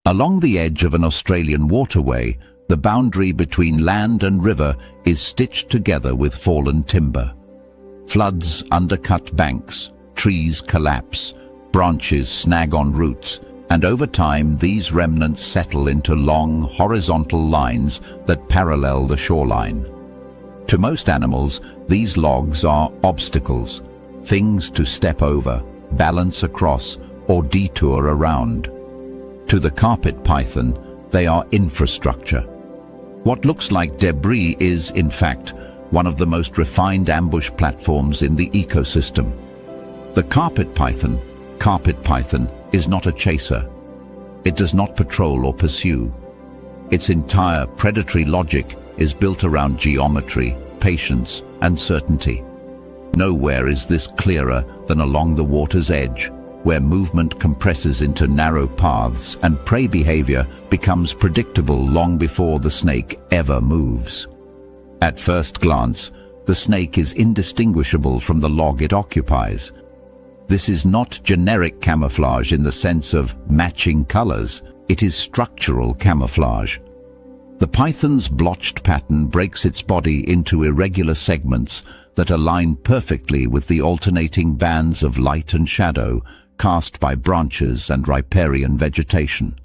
Along the edge of an Australian waterway, the boundary between land and river is stitched together with fallen timber. Floods undercut banks, trees collapse, branches snag on roots, and over time these remnants settle into long, horizontal lines that parallel the shoreline. To most animals, these logs are obstacles, things to step over, balance across, or detour around. To the carpet python, they are infrastructure. What looks like debris is, in fact, one of the most refined ambush platforms in the ecosystem. The carpet python is not a chaser. It does not patrol or pursue. Its entire predatory logic is built around geometry, patience, and certainty. Nowhere is this clearer than along the water's edge, where movement compresses into narrow paths and prey behavior becomes predictable long before the snake ever moves. At first glance, the snake is indistinguishable from the log it occupies. This is not generic camouflage in the sense of matching colors, it is structural camouflage. The python's blotched pattern breaks its body into irregular segments that align perfectly with the alternating bands of light and shadow cast by branches and riparian vegetation.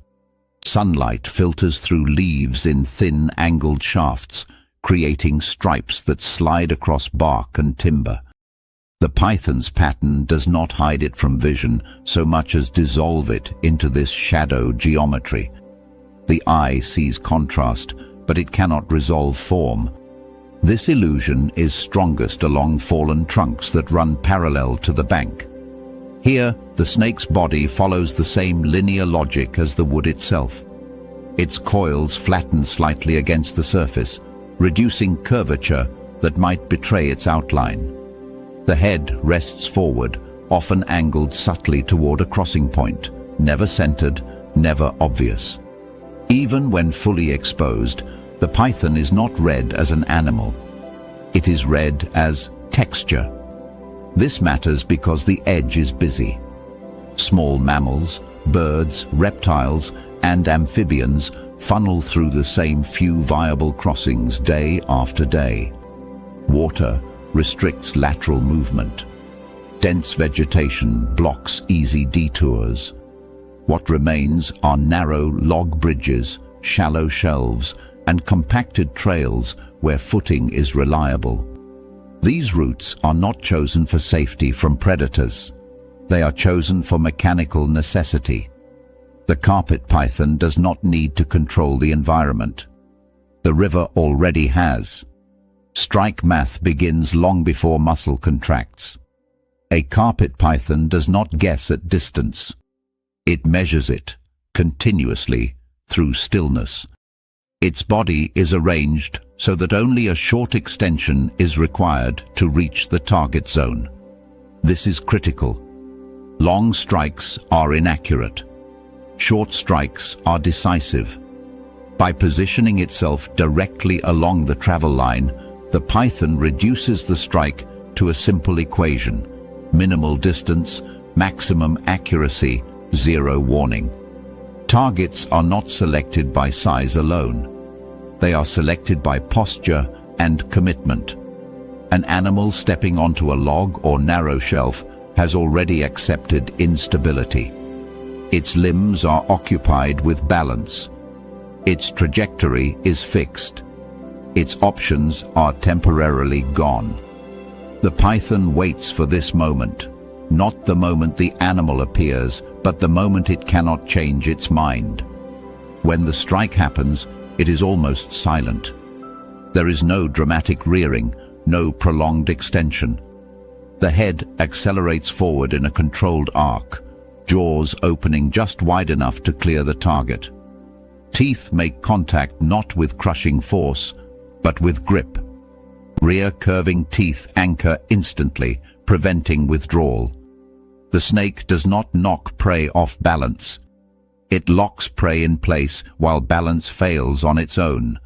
Sunlight filters through leaves in thin, angled shafts, creating stripes that slide across bark and timber. The python's pattern does not hide it from vision so much as dissolve it into this shadow geometry. The eye sees contrast, but it cannot resolve form. This illusion is strongest along fallen trunks that run parallel to the bank. Here, the snake's body follows the same linear logic as the wood itself. Its coils flatten slightly against the surface, reducing curvature that might betray its outline. The head rests forward, often angled subtly toward a crossing point, never centered, never obvious. Even when fully exposed, the python is not read as an animal. It is read as texture. This matters because the edge is busy. Small mammals, birds, reptiles, and amphibians funnel through the same few viable crossings day after day. Water restricts lateral movement. Dense vegetation blocks easy detours. What remains are narrow log bridges, shallow shelves, and compacted trails where footing is reliable. These routes are not chosen for safety from predators. They are chosen for mechanical necessity. The carpet python does not need to control the environment. The river already has. Strike math begins long before muscle contracts. A carpet python does not guess at distance. It measures it, continuously, through stillness. Its body is arranged so that only a short extension is required to reach the target zone. This is critical. Long strikes are inaccurate. Short strikes are decisive. By positioning itself directly along the travel line, the python reduces the strike to a simple equation: minimal distance, maximum accuracy, zero warning. Targets are not selected by size alone. They are selected by posture and commitment. An animal stepping onto a log or narrow shelf has already accepted instability. Its limbs are occupied with balance. Its trajectory is fixed. Its options are temporarily gone. The python waits for this moment, not the moment the animal appears, but the moment it cannot change its mind. When the strike happens, it is almost silent. There is no dramatic rearing, no prolonged extension. The head accelerates forward in a controlled arc, jaws opening just wide enough to clear the target. Teeth make contact not with crushing force, but with grip. Rear curving teeth anchor instantly, preventing withdrawal. The snake does not knock prey off balance. It locks prey in place while balance fails on its own.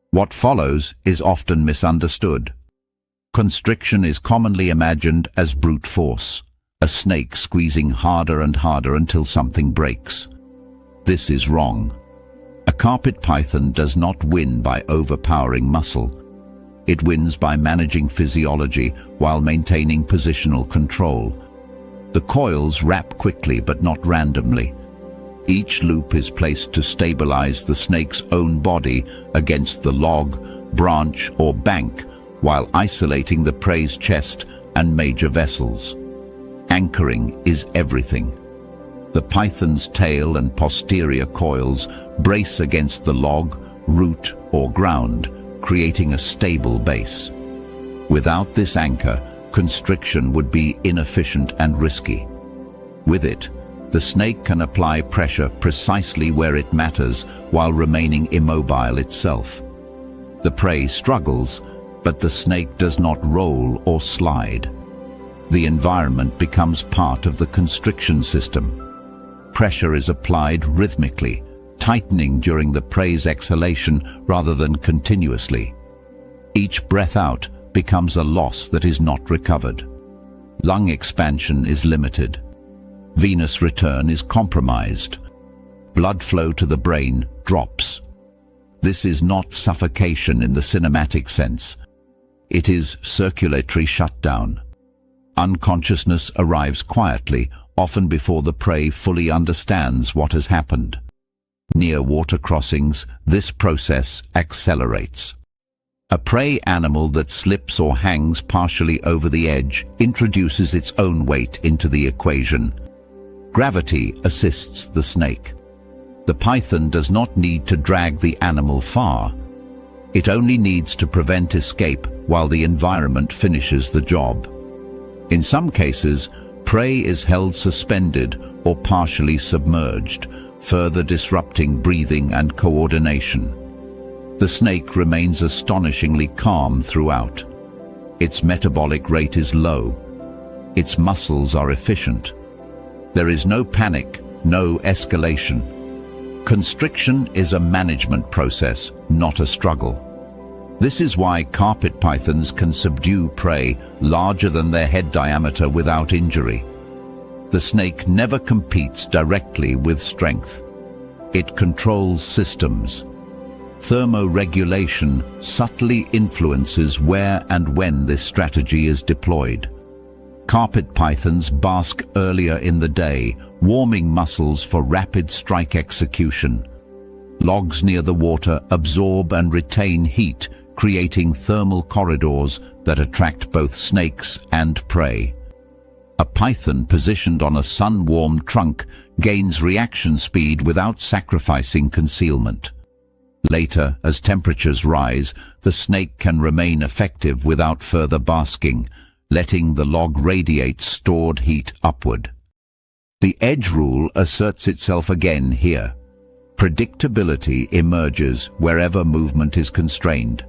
What follows is often misunderstood. Constriction is commonly imagined as brute force, a snake squeezing harder and harder until something breaks. this is wrong. A carpet python does not win by overpowering muscle. It wins by managing physiology while maintaining positional control. The coils wrap quickly but not randomly. Each loop is placed to stabilize the snake's own body against the log, branch, or bank, while isolating the prey's chest and major vessels. Anchoring is everything. The python's tail and posterior coils brace against the log, root, or ground, creating a stable base. Without this anchor, constriction would be inefficient and risky. With it, the snake can apply pressure precisely where it matters while remaining immobile itself. The prey struggles, but the snake does not roll or slide. The environment becomes part of the constriction system. Pressure is applied rhythmically, tightening during the prey's exhalation rather than continuously. Each breath out becomes a loss that is not recovered. Lung expansion is limited. Venous return is compromised. Blood flow to the brain drops. This is not suffocation in the cinematic sense. It is circulatory shutdown. Unconsciousness arrives quietly, often before the prey fully understands what has happened. Near water crossings, this process accelerates. A prey animal that slips or hangs partially over the edge introduces its own weight into the equation. Gravity assists the snake. The python does not need to drag the animal far. It only needs to prevent escape while the environment finishes the job. In some cases, prey is held suspended or partially submerged, further disrupting breathing and coordination. The snake remains astonishingly calm throughout. Its metabolic rate is low. Its muscles are efficient. There is no panic, no escalation. Constriction is a management process, not a struggle. This is why carpet pythons can subdue prey larger than their head diameter without injury. The snake never competes directly with strength. It controls systems. Thermoregulation subtly influences where and when this strategy is deployed. Carpet pythons bask earlier in the day, warming muscles for rapid strike execution. Logs near the water absorb and retain heat, creating thermal corridors that attract both snakes and prey. A python positioned on a sun-warmed trunk gains reaction speed without sacrificing concealment. Later, as temperatures rise, the snake can remain effective without further basking, letting the log radiate stored heat upward. The edge rule asserts itself again here. Predictability emerges wherever movement is constrained.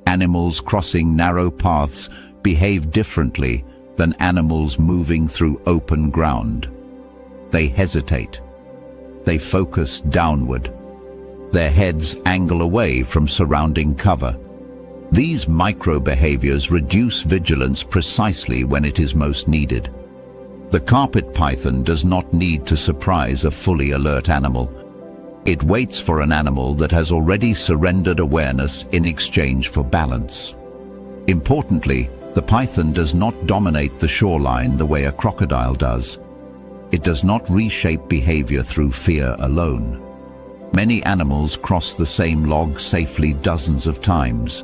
Animals crossing narrow paths behave differently than animals moving through open ground. They hesitate. They focus downward. Their heads angle away from surrounding cover. These micro-behaviors reduce vigilance precisely when it is most needed. The carpet python does not need to surprise a fully alert animal. It waits for an animal that has already surrendered awareness in exchange for balance. Importantly, the python does not dominate the shoreline the way a crocodile does. It does not reshape behavior through fear alone. Many animals cross the same log safely dozens of times.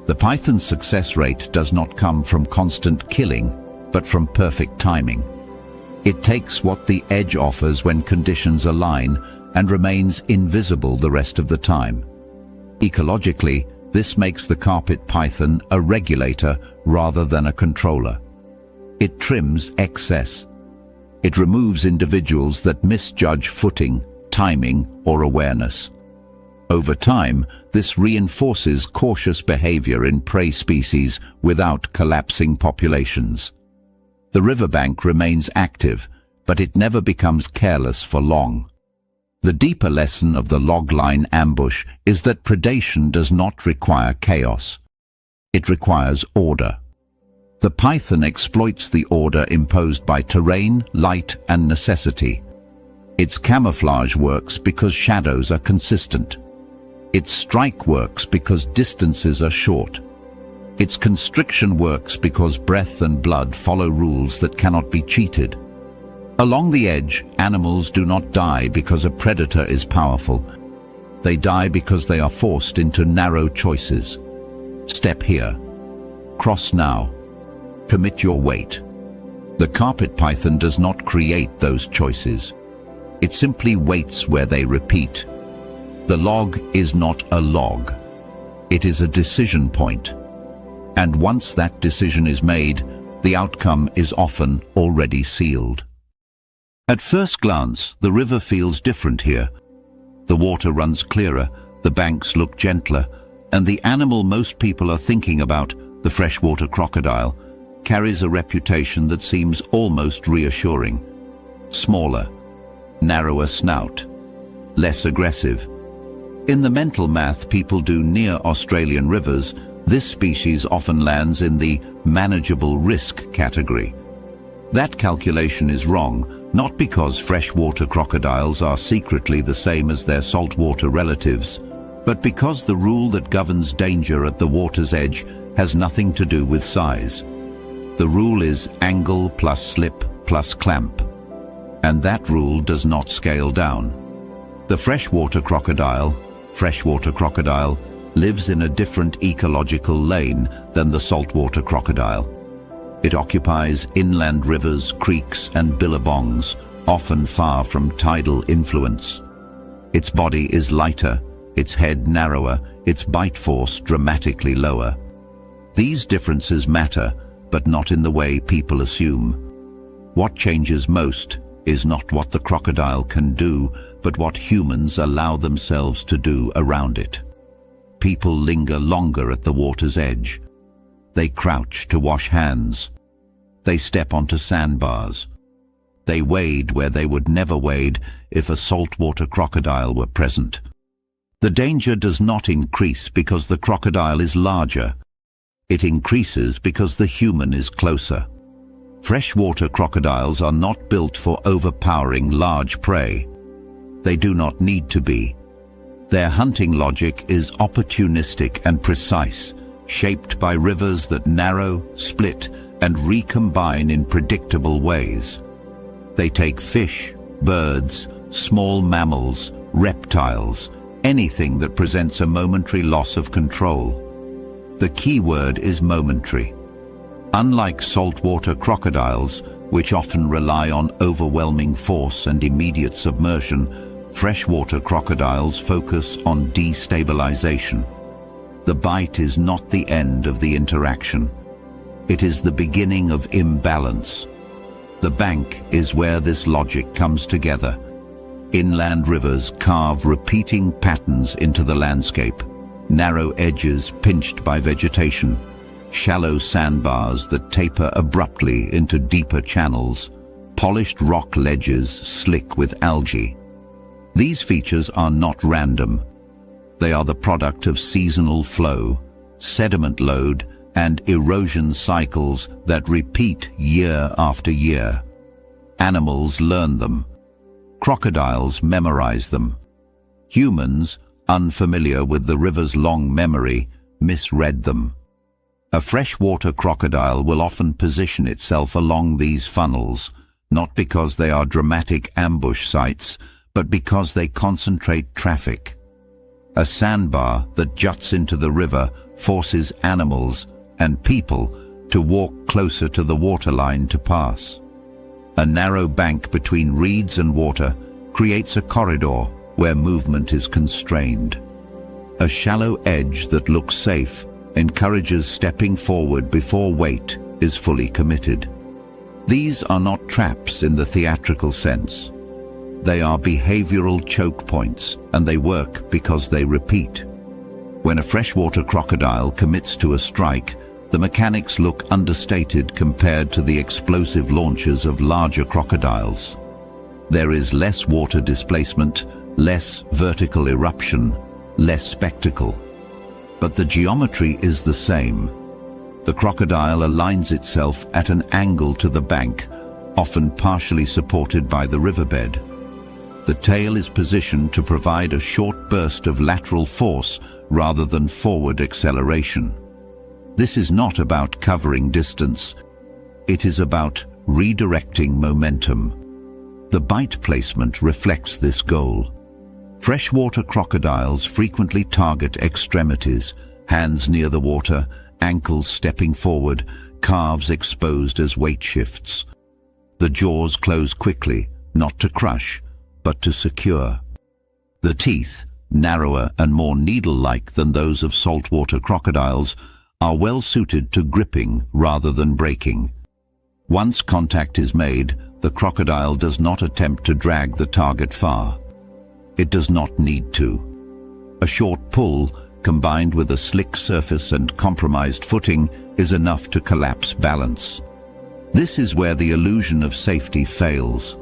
The python's success rate does not come from constant killing, but from perfect timing. It takes what the edge offers when conditions align and remains invisible the rest of the time. Ecologically, this makes the carpet python a regulator rather than a controller. It trims excess. It removes individuals that misjudge footing, timing, or awareness. Over time, this reinforces cautious behavior in prey species without collapsing populations. The riverbank remains active, but it never becomes careless for long. The deeper lesson of the logline ambush is that predation does not require chaos. It requires order. The python exploits the order imposed by terrain, light, and necessity. Its camouflage works because shadows are consistent. Its strike works because distances are short. Its constriction works because breath and blood follow rules that cannot be cheated. Along the edge, animals do not die because a predator is powerful. They die because they are forced into narrow choices. Step here. Cross now. Commit your weight. The carpet python does not create those choices. It simply waits where they repeat. The log is not a log. It is a decision point. And once that decision is made, the outcome is often already sealed. At first glance, the river feels different here. The water runs clearer, the banks look gentler, and the animal most people are thinking about, the freshwater crocodile, carries a reputation that seems almost reassuring. Smaller, narrower snout, less aggressive. In the mental math people do near Australian rivers, this species often lands in the manageable risk category. That calculation is wrong, not because freshwater crocodiles are secretly the same as their saltwater relatives, but because the rule that governs danger at the water's edge has nothing to do with size. The rule is angle plus slip plus clamp, and that rule does not scale down. The freshwater crocodile lives in a different ecological lane than the saltwater crocodile. It occupies inland rivers, creeks, and billabongs, often far from tidal influence. Its body is lighter, its head narrower, its bite force dramatically lower. These differences matter, but not in the way people assume. What changes most is not what the crocodile can do, but what humans allow themselves to do around it. People linger longer at the water's edge. They crouch to wash hands. They step onto sandbars. They wade where they would never wade if a saltwater crocodile were present. The danger does not increase because the crocodile is larger. It increases because the human is closer. Freshwater crocodiles are not built for overpowering large prey. They do not need to be. Their hunting logic is opportunistic and precise, shaped by rivers that narrow, split, and recombine in predictable ways. They take fish, birds, small mammals, reptiles, anything that presents a momentary loss of control. The key word is momentary. Unlike saltwater crocodiles, which often rely on overwhelming force and immediate submersion, freshwater crocodiles focus on destabilization. The bite is not the end of the interaction. It is the beginning of imbalance. The bank is where this logic comes together. Inland rivers carve repeating patterns into the landscape, narrow edges pinched by vegetation, shallow sandbars that taper abruptly into deeper channels, polished rock ledges slick with algae. These features are not random. They are the product of seasonal flow, sediment load, and erosion cycles that repeat year after year. Animals learn them. Crocodiles memorize them. Humans, unfamiliar with the river's long memory, misread them. A freshwater crocodile will often position itself along these funnels, not because they are dramatic ambush sites, but because they concentrate traffic. A sandbar that juts into the river forces animals and people to walk closer to the waterline to pass. A narrow bank between reeds and water creates a corridor where movement is constrained. A shallow edge that looks safe encourages stepping forward before weight is fully committed. These are not traps in the theatrical sense. They are behavioral choke points, and they work because they repeat. When a freshwater crocodile commits to a strike, the mechanics look understated compared to the explosive launches of larger crocodiles. There is less water displacement, less vertical eruption, less spectacle. But the geometry is the same. The crocodile aligns itself at an angle to the bank, often partially supported by the riverbed. The tail is positioned to provide a short burst of lateral force rather than forward acceleration. This is not about covering distance. It is about redirecting momentum. The bite placement reflects this goal. Freshwater crocodiles frequently target extremities, hands near the water, ankles stepping forward, calves exposed as weight shifts. The jaws close quickly, not to crush, but to secure. The teeth, narrower and more needle-like than those of saltwater crocodiles, are well suited to gripping rather than breaking. Once contact is made, the crocodile does not attempt to drag the target far. It does not need to. A short pull, combined with a slick surface and compromised footing, is enough to collapse balance. This is where the illusion of safety fails.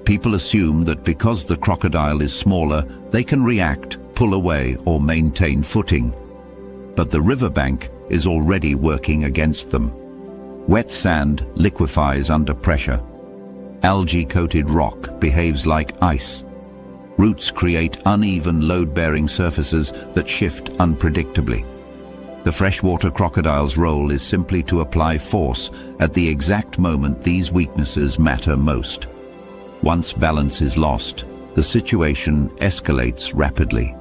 People assume that because the crocodile is smaller, they can react, pull away, or maintain footing. But the riverbank is already working against them. Wet sand liquefies under pressure. Algae-coated rock behaves like ice. Roots create uneven load-bearing surfaces that shift unpredictably. The freshwater crocodile's role is simply to apply force at the exact moment these weaknesses matter most. Once balance is lost, the situation escalates rapidly.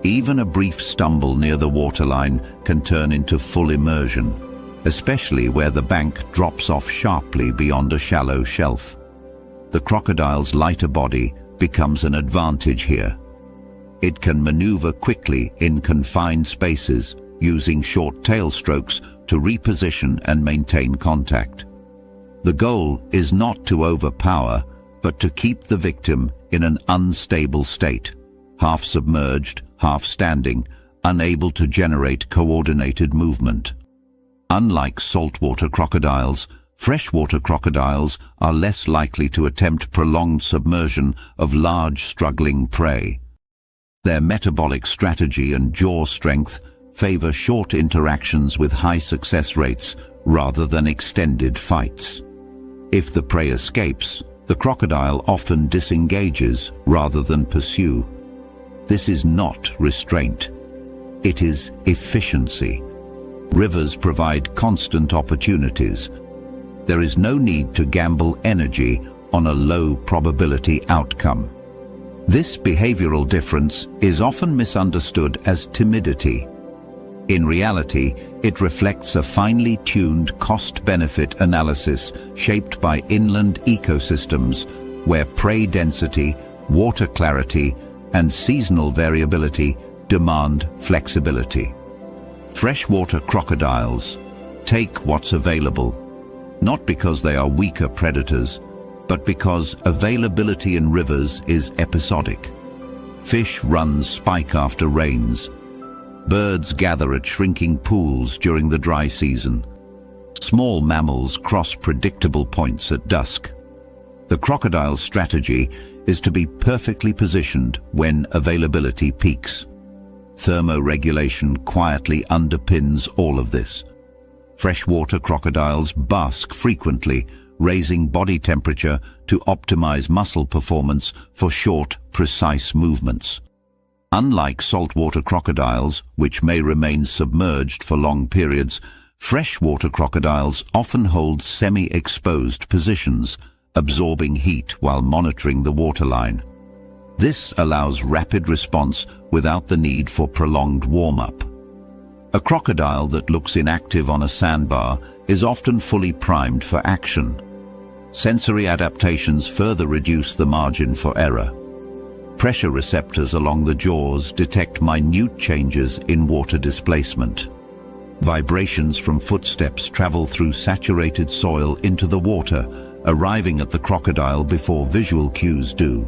Even a brief stumble near the waterline can turn into full immersion, especially where the bank drops off sharply beyond a shallow shelf. The crocodile's lighter body becomes an advantage here. It can maneuver quickly in confined spaces, using short tail strokes to reposition and maintain contact. The goal is not to overpower, but to keep the victim in an unstable state, half submerged, half standing, unable to generate coordinated movement. Unlike saltwater crocodiles, freshwater crocodiles are less likely to attempt prolonged submersion of large struggling prey. Their metabolic strategy and jaw strength favor short interactions with high success rates rather than extended fights. If the prey escapes, the crocodile often disengages rather than pursue. This is not restraint. It is efficiency. Rivers provide constant opportunities. There is no need to gamble energy on a low probability outcome. This behavioral difference is often misunderstood as timidity. In reality, it reflects a finely tuned cost-benefit analysis shaped by inland ecosystems where prey density, water clarity, and seasonal variability demand flexibility. Freshwater crocodiles take what's available, not because they are weaker predators, but because availability in rivers is episodic. Fish runs spike after rains. Birds gather at shrinking pools during the dry season. Small mammals cross predictable points at dusk. The crocodile's strategy is to be perfectly positioned when availability peaks. Thermoregulation quietly underpins all of this. Freshwater crocodiles bask frequently, raising body temperature to optimize muscle performance for short, precise movements. Unlike saltwater crocodiles, which may remain submerged for long periods, freshwater crocodiles often hold semi-exposed positions, absorbing heat while monitoring the waterline. This allows rapid response without the need for prolonged warm-up. A crocodile that looks inactive on a sandbar is often fully primed for action. Sensory adaptations further reduce the margin for error. Pressure receptors along the jaws detect minute changes in water displacement. Vibrations from footsteps travel through saturated soil into the water, arriving at the crocodile before visual cues do.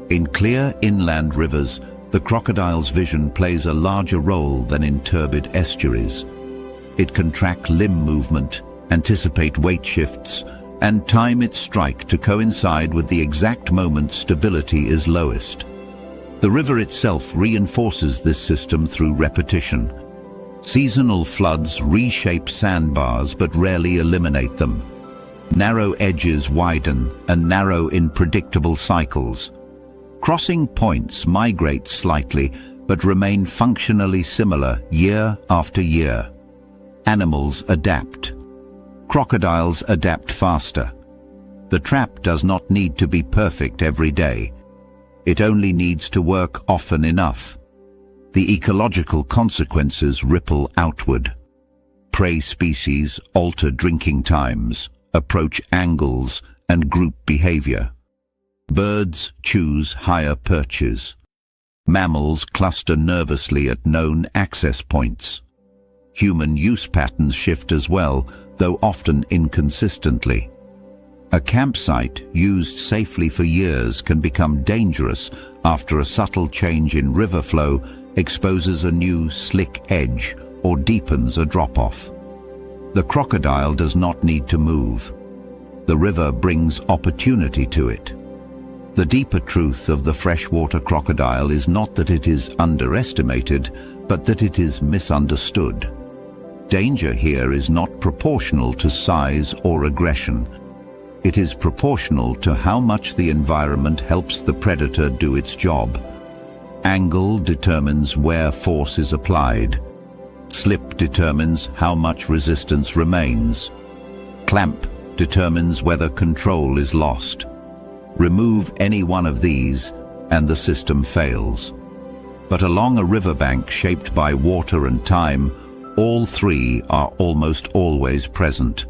In clear inland rivers, the crocodile's vision plays a larger role than in turbid estuaries. It can track limb movement, anticipate weight shifts, and time its strike to coincide with the exact moment stability is lowest. The river itself reinforces this system through repetition. Seasonal floods reshape sandbars but rarely eliminate them. Narrow edges widen and narrow in predictable cycles. Crossing points migrate slightly but remain functionally similar year after year. Animals adapt. Crocodiles adapt faster. The trap does not need to be perfect every day. It only needs to work often enough. The ecological consequences ripple outward. Prey species alter drinking times, approach angles, and group behavior. Birds choose higher perches. Mammals cluster nervously at known access points. Human use patterns shift as well, though often inconsistently. A campsite used safely for years can become dangerous after a subtle change in river flow exposes a new slick edge or deepens a drop-off. The crocodile does not need to move. The river brings opportunity to it. The deeper truth of the freshwater crocodile is not that it is underestimated, but that it is misunderstood. Danger here is not proportional to size or aggression. It is proportional to how much the environment helps the predator do its job. Angle determines where force is applied. Slip determines how much resistance remains. Clamp determines whether control is lost. Remove any one of these and the system fails. But along a riverbank shaped by water and time, all three are almost always present.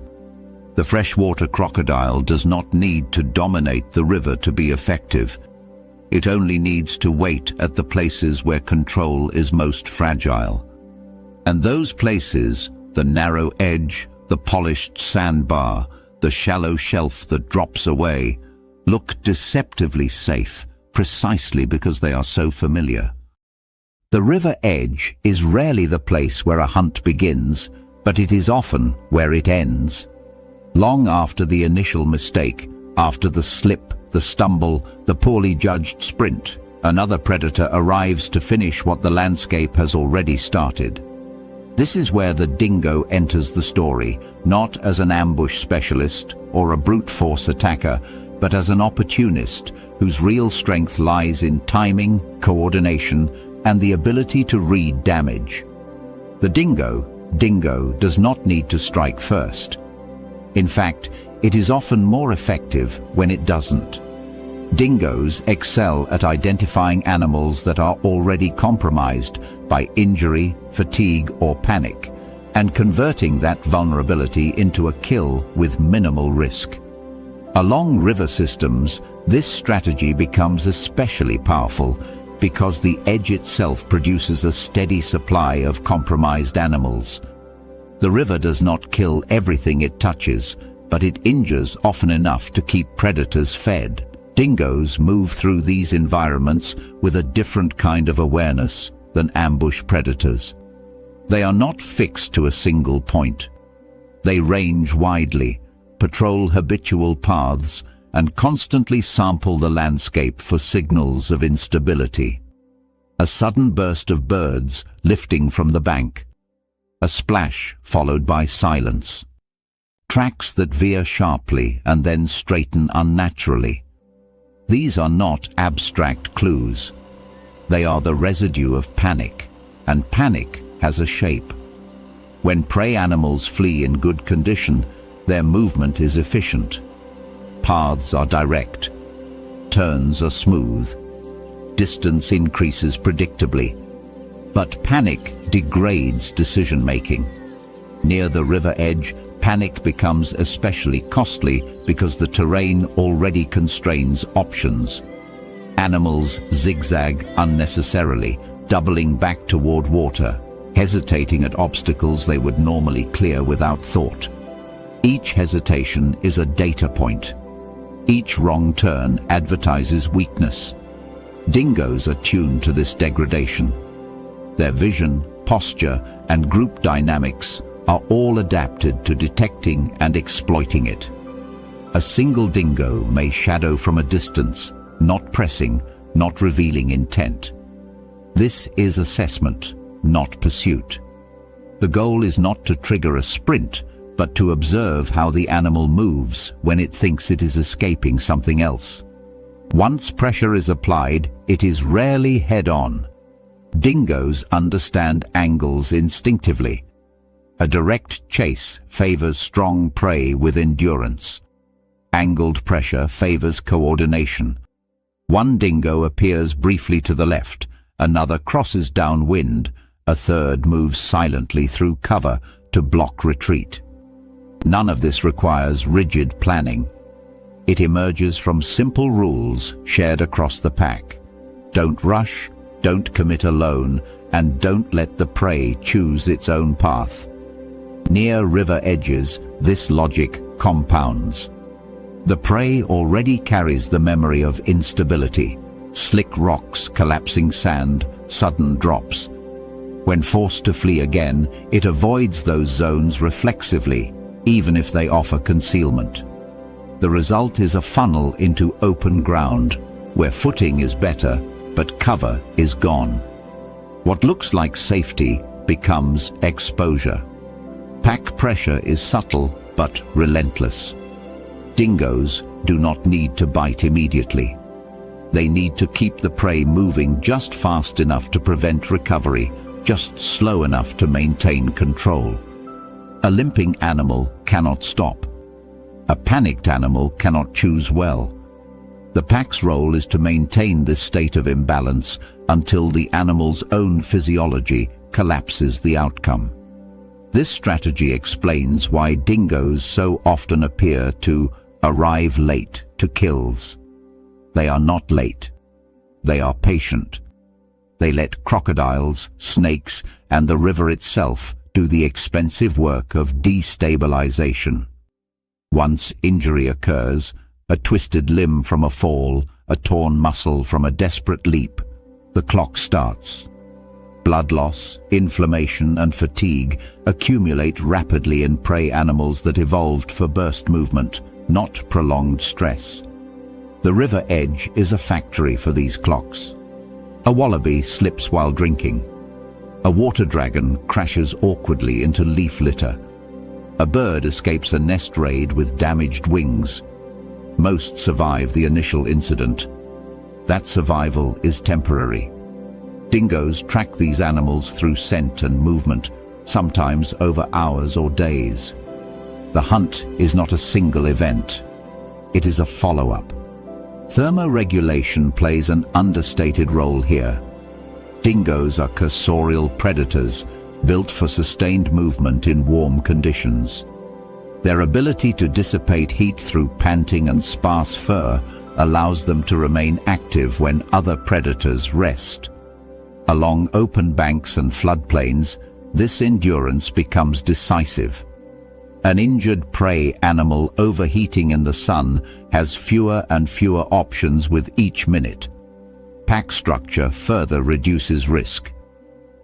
The freshwater crocodile does not need to dominate the river to be effective. It only needs to wait at the places where control is most fragile. And those places, the narrow edge, the polished sandbar, the shallow shelf that drops away, look deceptively safe, precisely because they are so familiar. The river edge is rarely the place where a hunt begins, but it is often where it ends. Long after the initial mistake, after the slip, the stumble, the poorly judged sprint, another predator arrives to finish what the landscape has already started. This is where the dingo enters the story, not as an ambush specialist or a brute force attacker, but as an opportunist whose real strength lies in timing, coordination, and the ability to read damage. The dingo does not need to strike first. In fact, it is often more effective when it doesn't. Dingoes excel at identifying animals that are already compromised by injury, fatigue, or panic, and converting that vulnerability into a kill with minimal risk. Along river systems, this strategy becomes especially powerful because the edge itself produces a steady supply of compromised animals. The river does not kill everything it touches, but it injures often enough to keep predators fed. Dingoes move through these environments with a different kind of awareness than ambush predators. They are not fixed to a single point. They range widely, patrol habitual paths, and constantly sample the landscape for signals of instability. A sudden burst of birds lifting from the bank. A splash followed by silence. Tracks that veer sharply and then straighten unnaturally. These are not abstract clues. They are the residue of panic, and panic has a shape. When prey animals flee in good condition, their movement is efficient. Paths are direct. Turns are smooth. Distance increases predictably. But panic degrades decision-making. Near the river edge, panic becomes especially costly because the terrain already constrains options. Animals zigzag unnecessarily, doubling back toward water, hesitating at obstacles they would normally clear without thought. Each hesitation is a data point. Each wrong turn advertises weakness. Dingoes are tuned to this degradation. Their vision, posture, and group dynamics are all adapted to detecting and exploiting it. A single dingo may shadow from a distance, not pressing, not revealing intent. This is assessment, not pursuit. The goal is not to trigger a sprint, but to observe how the animal moves when it thinks it is escaping something else. Once pressure is applied, it is rarely head-on. Dingoes understand angles instinctively. A direct chase favors strong prey with endurance. Angled pressure favors coordination. One dingo appears briefly to the left, another crosses downwind, a third moves silently through cover to block retreat. None of this requires rigid planning. It emerges from simple rules shared across the pack. Don't rush, don't commit alone, and don't let the prey choose its own path. Near river edges, this logic compounds. The prey already carries the memory of instability, slick rocks, collapsing sand, sudden drops. When forced to flee again, it avoids those zones reflexively, even if they offer concealment. The result is a funnel into open ground, where footing is better, but cover is gone. What looks like safety becomes exposure. Pack pressure is subtle but relentless. Dingoes do not need to bite immediately. They need to keep the prey moving just fast enough to prevent recovery, just slow enough to maintain control. A limping animal cannot stop. A panicked animal cannot choose well. The pack's role is to maintain this state of imbalance until the animal's own physiology collapses the outcome. This strategy explains why dingoes so often appear to arrive late to kills. They are not late. They are patient. They let crocodiles, snakes, and the river itself do the expensive work of destabilization. Once injury occurs, a twisted limb from a fall, a torn muscle from a desperate leap, the clock starts. Blood loss, inflammation, and fatigue accumulate rapidly in prey animals that evolved for burst movement, not prolonged stress. The river edge is a factory for these clocks. A wallaby slips while drinking. A water dragon crashes awkwardly into leaf litter. A bird escapes a nest raid with damaged wings. Most survive the initial incident. That survival is temporary. Dingoes track these animals through scent and movement, sometimes over hours or days. The hunt is not a single event. It is a follow-up. Thermoregulation plays an understated role here. Dingoes are cursorial predators, built for sustained movement in warm conditions. Their ability to dissipate heat through panting and sparse fur allows them to remain active when other predators rest. Along open banks and floodplains, this endurance becomes decisive. An injured prey animal overheating in the sun has fewer and fewer options with each minute. Pack structure further reduces risk.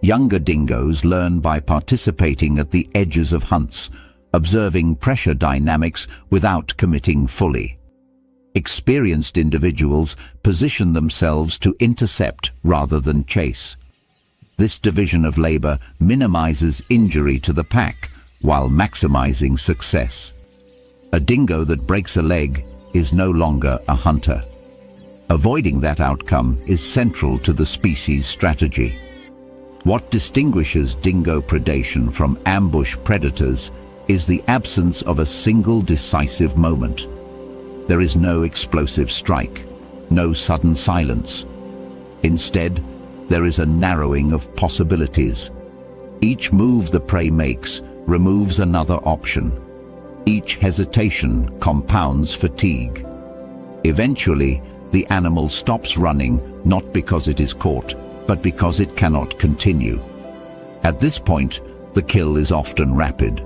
Younger dingoes learn by participating at the edges of hunts, observing pressure dynamics without committing fully. Experienced individuals position themselves to intercept rather than chase. This division of labor minimizes injury to the pack while maximizing success. A dingo that breaks a leg is no longer a hunter. Avoiding that outcome is central to the species' strategy. What distinguishes dingo predation from ambush predators is the absence of a single decisive moment. There is no explosive strike, no sudden silence. Instead, there is a narrowing of possibilities. Each move the prey makes removes another option. Each hesitation compounds fatigue. Eventually, the animal stops running, not because it is caught, but because it cannot continue. At this point, the kill is often rapid.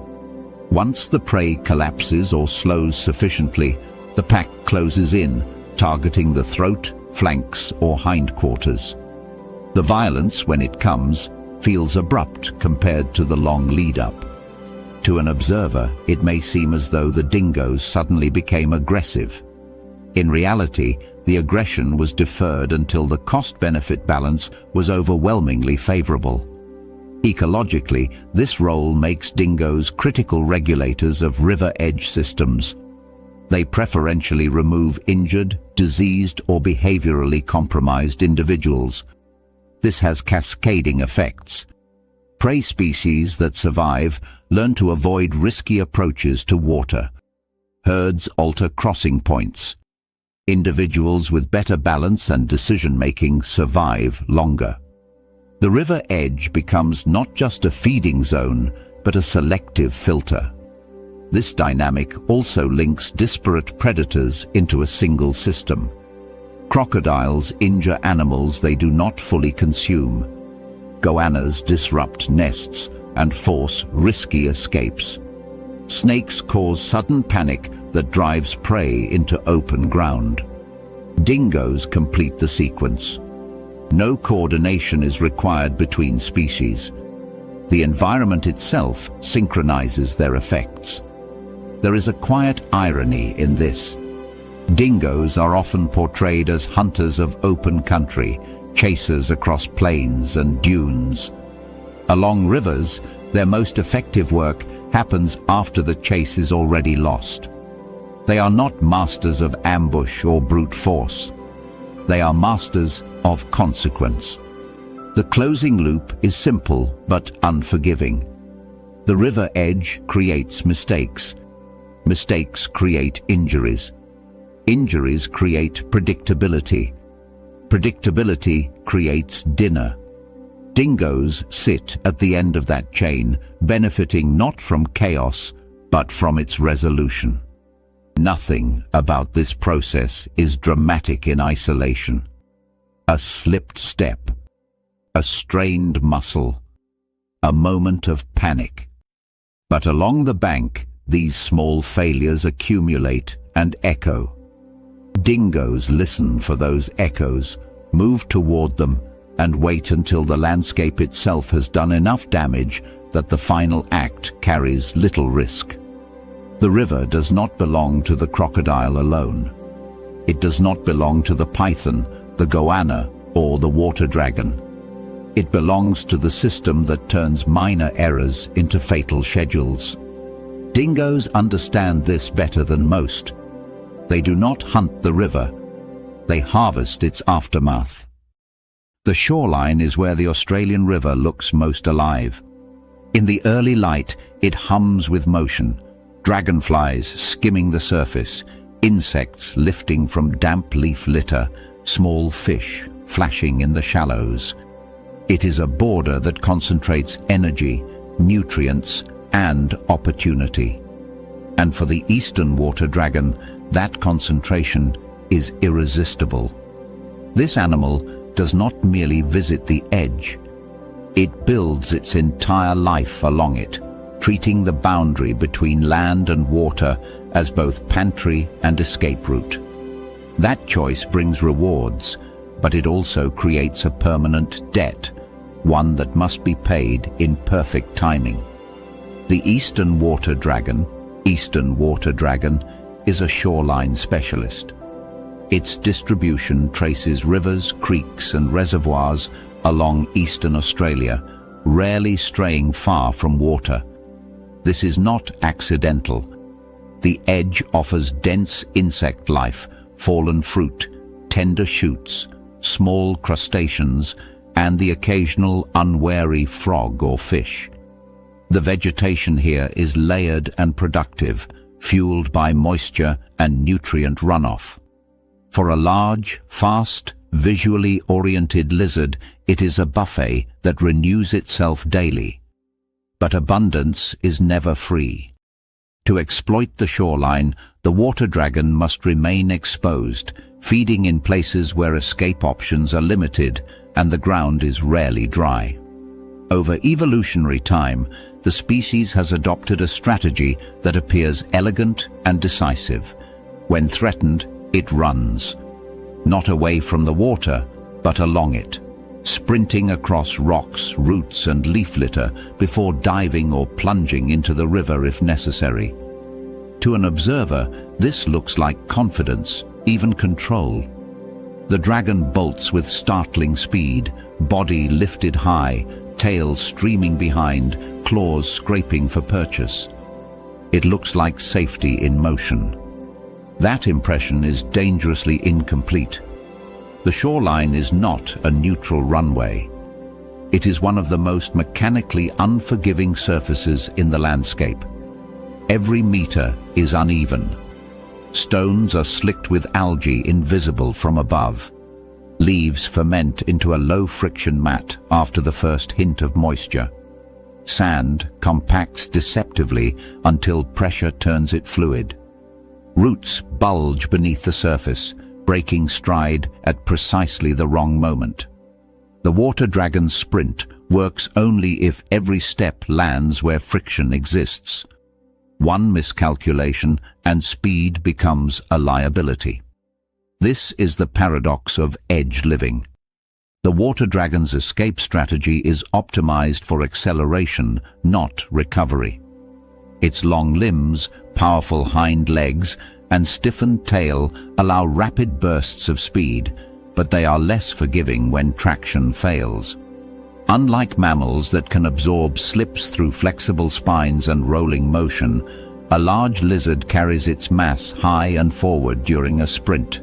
Once the prey collapses or slows sufficiently, the pack closes in, targeting the throat, flanks, or hindquarters. The violence, when it comes, feels abrupt compared to the long lead-up. To an observer, it may seem as though the dingoes suddenly became aggressive. In reality, the aggression was deferred until the cost-benefit balance was overwhelmingly favorable. Ecologically, this role makes dingoes critical regulators of river edge systems. They preferentially remove injured, diseased, or behaviorally compromised individuals. This has cascading effects. Prey species that survive learn to avoid risky approaches to water. Herds alter crossing points. Individuals with better balance and decision-making survive longer. The river edge becomes not just a feeding zone, but a selective filter. This dynamic also links disparate predators into a single system. Crocodiles injure animals they do not fully consume. Goannas disrupt nests and force risky escapes. Snakes cause sudden panic that drives prey into open ground. Dingoes complete the sequence. No coordination is required between species. The environment itself synchronizes their effects. There is a quiet irony in this. Dingoes are often portrayed as hunters of open country, chasers across plains and dunes. Along rivers, their most effective work happens after the chase is already lost. They are not masters of ambush or brute force. They are masters of consequence. The closing loop is simple but unforgiving. The river edge creates mistakes. Mistakes create injuries. Injuries create predictability. Predictability creates dinner. Dingoes sit at the end of that chain, benefiting not from chaos, but from its resolution. Nothing about this process is dramatic in isolation. A slipped step, a strained muscle, a moment of panic. But along the bank, these small failures accumulate and echo. Dingoes listen for those echoes, move toward them, and wait until the landscape itself has done enough damage that the final act carries little risk. The river does not belong to the crocodile alone. It does not belong to the python, the goanna, or the water dragon. It belongs to the system that turns minor errors into fatal schedules. Dingoes understand this better than most. They do not hunt the river. They harvest its aftermath. The shoreline is where the Australian river looks most alive. In the early light, it hums with motion. Dragonflies skimming the surface, insects lifting from damp leaf litter, small fish flashing in the shallows. It is a border that concentrates energy, nutrients, and opportunity. And for the eastern water dragon, that concentration is irresistible. This animal does not merely visit the edge. It builds its entire life along it, treating the boundary between land and water as both pantry and escape route. That choice brings rewards, but it also creates a permanent debt, one that must be paid in perfect timing. The eastern water dragon is a shoreline specialist. Its distribution traces rivers, creeks, and reservoirs along eastern Australia, rarely straying far from water. This is not accidental. The edge offers dense insect life, fallen fruit, tender shoots, small crustaceans, and the occasional unwary frog or fish. The vegetation here is layered and productive, fueled by moisture and nutrient runoff. For a large, fast, visually oriented lizard, it is a buffet that renews itself daily. But abundance is never free. To exploit the shoreline, the water dragon must remain exposed, feeding in places where escape options are limited and the ground is rarely dry. Over evolutionary time, the species has adopted a strategy that appears elegant and decisive. When threatened, it runs. Not away from the water, but along it, sprinting across rocks, roots, and leaf litter before diving or plunging into the river if necessary. To an observer, this looks like confidence, even control. The dragon bolts with startling speed, body lifted high, tail streaming behind, claws scraping for purchase. It looks like safety in motion. That impression is dangerously incomplete. The shoreline is not a neutral runway. It is one of the most mechanically unforgiving surfaces in the landscape. Every meter is uneven. Stones are slicked with algae invisible from above. Leaves ferment into a low-friction mat after the first hint of moisture. Sand compacts deceptively until pressure turns it fluid. Roots bulge beneath the surface, breaking stride at precisely the wrong moment. The water dragon's sprint works only if every step lands where friction exists. One miscalculation and speed becomes a liability. This is the paradox of edge living. The water dragon's escape strategy is optimized for acceleration, not recovery. Its long limbs, powerful hind legs, and stiffened tail allow rapid bursts of speed, but they are less forgiving when traction fails. Unlike mammals that can absorb slips through flexible spines and rolling motion, a large lizard carries its mass high and forward during a sprint.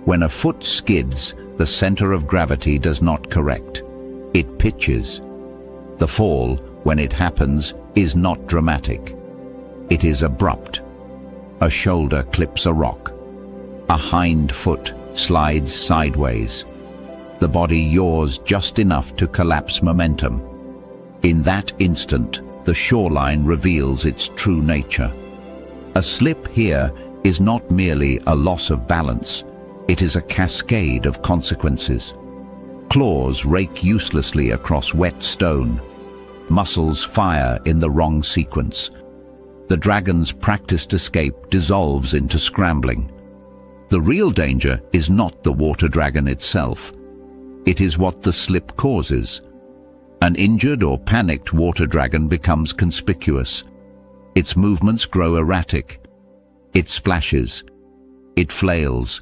When a foot skids, the center of gravity does not correct. It pitches. The fall, when it happens, is not dramatic. It is abrupt. A shoulder clips a rock. A hind foot slides sideways. The body yaws just enough to collapse momentum. In that instant, the shoreline reveals its true nature. A slip here is not merely a loss of balance. It is a cascade of consequences. Claws rake uselessly across wet stone. Muscles fire in the wrong sequence. The dragon's practiced escape dissolves into scrambling. The real danger is not the water dragon itself. It is what the slip causes. An injured or panicked water dragon becomes conspicuous. Its movements grow erratic. It splashes. It flails.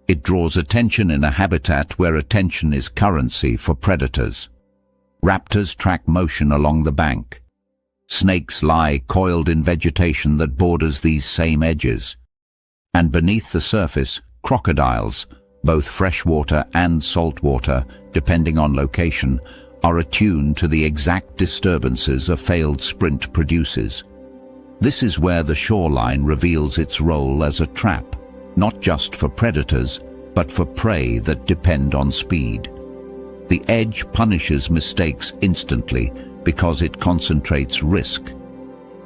It draws attention in a habitat where attention is currency for predators. Raptors track motion along the bank. Snakes lie coiled in vegetation that borders these same edges. And beneath the surface, crocodiles, both freshwater and saltwater, depending on location, are attuned to the exact disturbances a failed sprint produces. This is where the shoreline reveals its role as a trap, not just for predators, but for prey that depend on speed. The edge punishes mistakes instantly because it concentrates risk.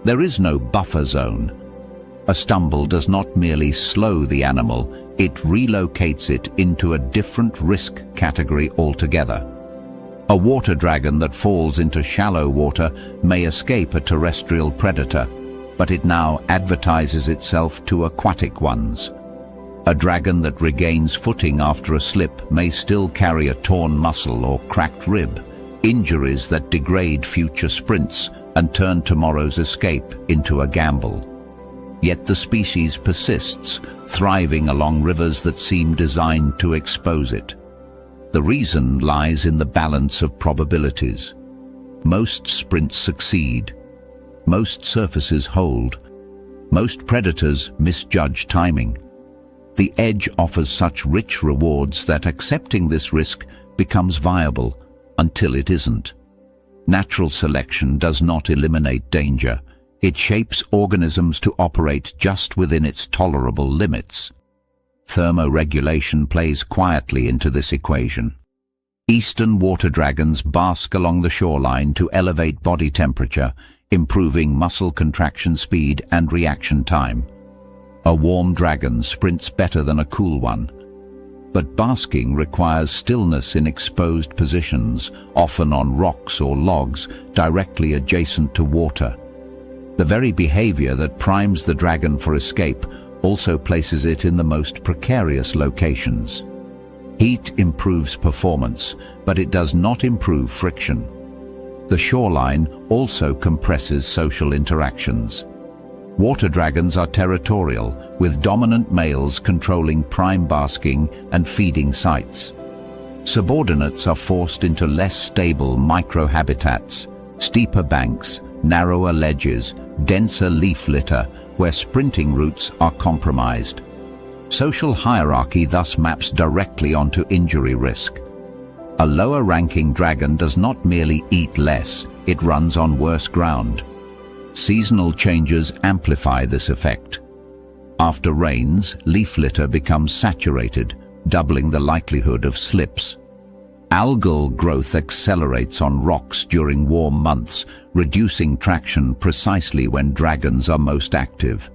There is no buffer zone. A stumble does not merely slow the animal, it relocates it into a different risk category altogether. A water dragon that falls into shallow water may escape a terrestrial predator, but it now advertises itself to aquatic ones. A dragon that regains footing after a slip may still carry a torn muscle or cracked rib, injuries that degrade future sprints and turn tomorrow's escape into a gamble. Yet the species persists, thriving along rivers that seem designed to expose it. The reason lies in the balance of probabilities. Most sprints succeed. Most surfaces hold. Most predators misjudge timing. The edge offers such rich rewards that accepting this risk becomes viable until it isn't. Natural selection does not eliminate danger. It shapes organisms to operate just within its tolerable limits. Thermoregulation plays quietly into this equation. Eastern water dragons bask along the shoreline to elevate body temperature, improving muscle contraction speed and reaction time. A warm dragon sprints better than a cool one. But basking requires stillness in exposed positions, often on rocks or logs directly adjacent to water. The very behavior that primes the dragon for escape also places it in the most precarious locations. Heat improves performance, but it does not improve friction. The shoreline also compresses social interactions. Water dragons are territorial, with dominant males controlling prime basking and feeding sites. Subordinates are forced into less stable microhabitats, steeper banks, narrower ledges, denser leaf litter, where sprinting routes are compromised. Social hierarchy thus maps directly onto injury risk. A lower-ranking dragon does not merely eat less, it runs on worse ground. Seasonal changes amplify this effect. After rains, leaf litter becomes saturated, doubling the likelihood of slips. Algal growth accelerates on rocks during warm months, reducing traction precisely when dragons are most active.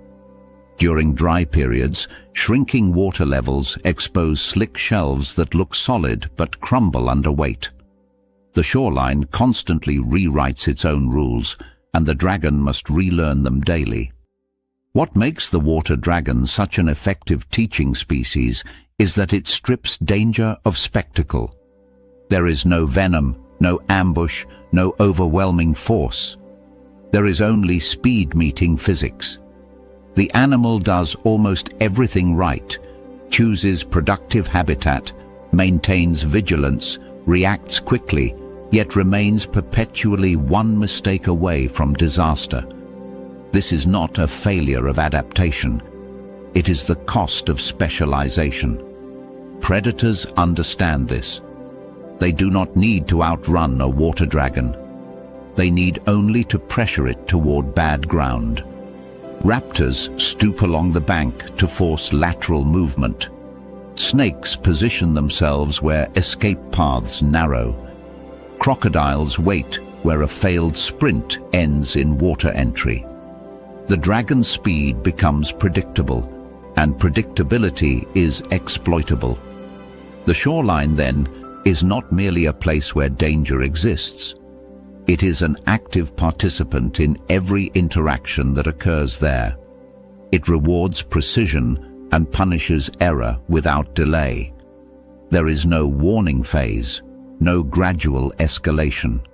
During dry periods, shrinking water levels expose slick shelves that look solid but crumble under weight. The shoreline constantly rewrites its own rules, and the dragon must relearn them daily. What makes the water dragon such an effective teaching species is that it strips danger of spectacle. There is no venom, no ambush, no overwhelming force. There is only speed meeting physics. The animal does almost everything right, chooses productive habitat, maintains vigilance, reacts quickly, yet remains perpetually one mistake away from disaster. This is not a failure of adaptation. It is the cost of specialization. Predators understand this. They do not need to outrun a water dragon. They need only to pressure it toward bad ground. Raptors stoop along the bank to force lateral movement. Snakes position themselves where escape paths narrow. Crocodiles wait where a failed sprint ends in water entry. The dragon's speed becomes predictable, and predictability is exploitable. The shoreline, then, is not merely a place where danger exists. It is an active participant in every interaction that occurs there. It rewards precision and punishes error without delay. There is no warning phase, no gradual escalation.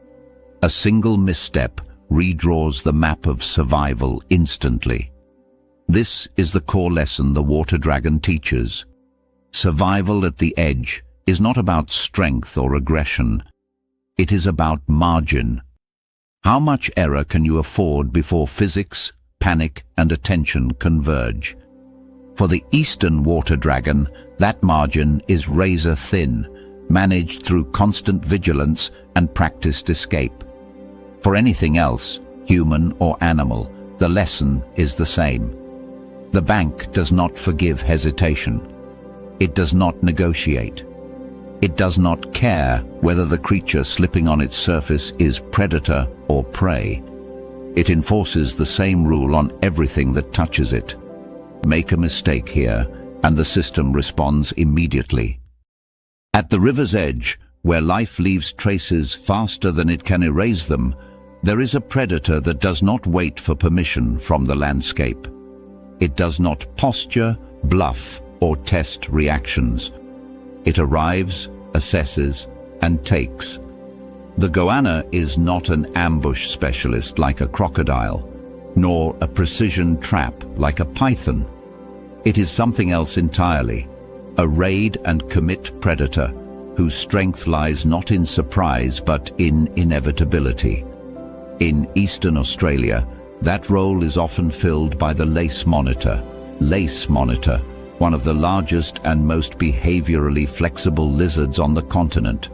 A single misstep redraws the map of survival instantly. This is the core lesson the water dragon teaches. Survival at the edge is not about strength or aggression. It is about margin. How much error can you afford before physics, panic, and attention converge? For the eastern water dragon, that margin is razor thin, managed through constant vigilance and practiced escape. For anything else, human or animal, the lesson is the same. The bank does not forgive hesitation. It does not negotiate. It does not care whether the creature slipping on its surface is predator or prey. It enforces the same rule on everything that touches it. Make a mistake here, and the system responds immediately. At the river's edge, where life leaves traces faster than it can erase them, there is a predator that does not wait for permission from the landscape. It does not posture, bluff, or test reactions. It arrives, assesses, and takes. The goanna is not an ambush specialist like a crocodile, nor a precision trap like a python. It is something else entirely, a raid and commit predator whose strength lies not in surprise but in inevitability. In eastern Australia, that role is often filled by the lace monitor, one of the largest and most behaviorally flexible lizards on the continent.